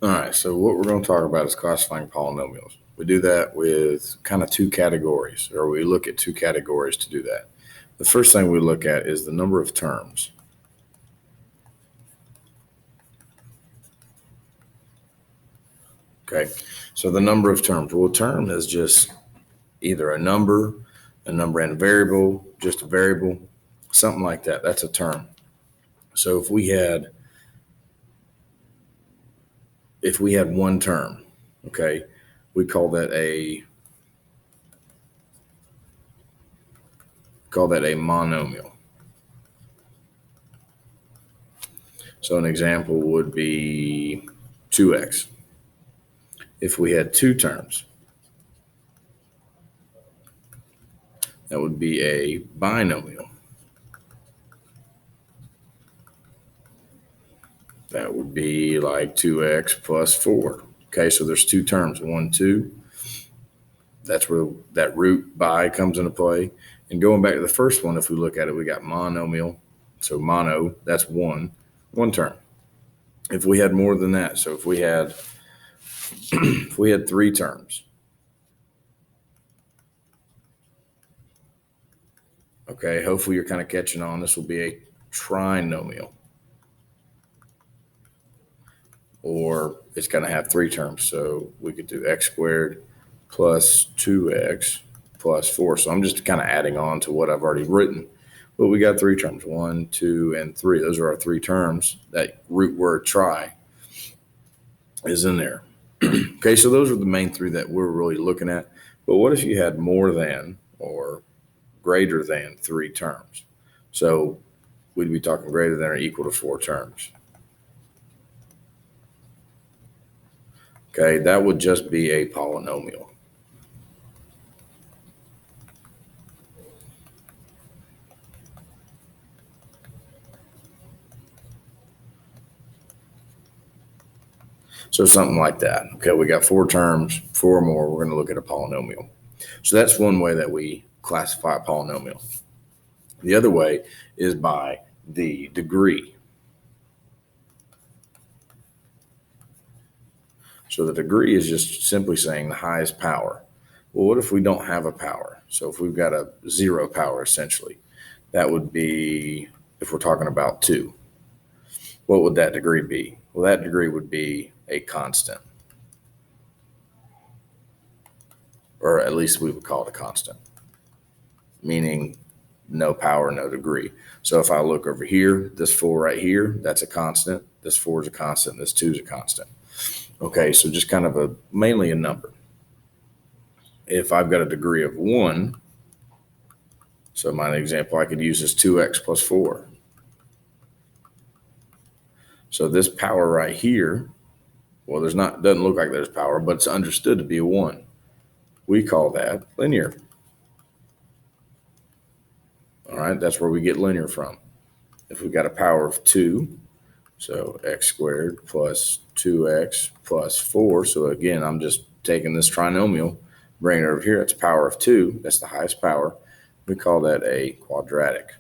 All right, so what we're going to talk about is classifying polynomials. We do that with kind of two categories, or we look at two categories to do that. The first thing we look at is the number of terms. Okay, so the number of terms. Well, a term is just either a number and a variable, just a variable, something like that. That's a term. So if we had one term, okay, we call that a monomial. So an example would be 2x. If we had two terms, that would be a binomial. That would be like 2x plus 4. Okay, so there's two terms, 1, 2. That's where that root bi comes into play. And going back to the first one, if we look at it, we got monomial. So mono, that's one term. If we had more than that, so if we had three terms, okay, hopefully you're kind of catching on. This will be a trinomial. Or it's going to have three terms. So we could do x squared plus 2x plus 4. So I'm just kind of adding on to what I've already written. But we got three terms, 1, 2, and 3. Those are our three terms. That root word tri is in there. Okay, so those are the main three that we're really looking at. But what if you had more than or greater than three terms? So we'd be talking greater than or equal to 4 terms. Okay, that would just be a polynomial. So something like that. Okay, we got 4 terms, 4 more. We're going to look at a polynomial. So that's one way that we classify a polynomial. The other way is by the degree. So the degree is just simply saying the highest power. Well, what if we don't have a power? So if we've got a 0 power, essentially, that would be, if we're talking about 2, what would that degree be? Well, that degree would be a constant. Or at least we would call it a constant, meaning no power, no degree. So if I look over here, this 4 right here, that's a constant. This 4 is a constant. This 2 is a constant. Okay, so just kind of mainly a number. If I've got a degree of 1, so my example I could use is 2x plus 4. So this power right here, well, doesn't look like there's power, but it's understood to be a 1. We call that linear. All right, that's where we get linear from. If we've got a power of 2, so x squared plus 2x plus 4. So again, I'm just taking this trinomial, bringing it over here. It's a power of 2. That's the highest power. We call that a quadratic.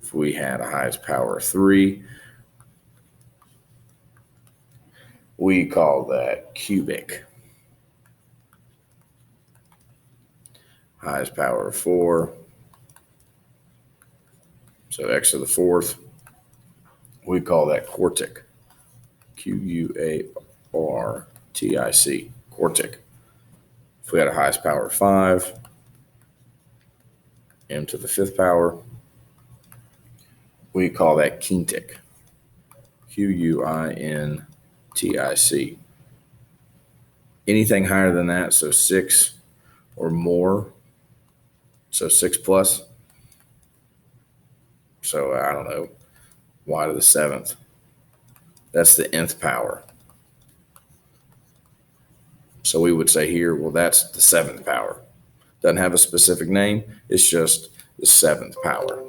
If we had a highest power of 3, we call that cubic. Highest power of 4, so x to the 4th, we call that quartic. Quaartic, quartic. If we had a highest power of 5, m to the 5th power, we call that quintic. Quintic. Anything higher than that, so 6 or more, so 6 plus, so I don't know, y to the 7th. That's the nth power. So we would say here, well, that's the 7th power. Doesn't have a specific name. It's just the 7th power.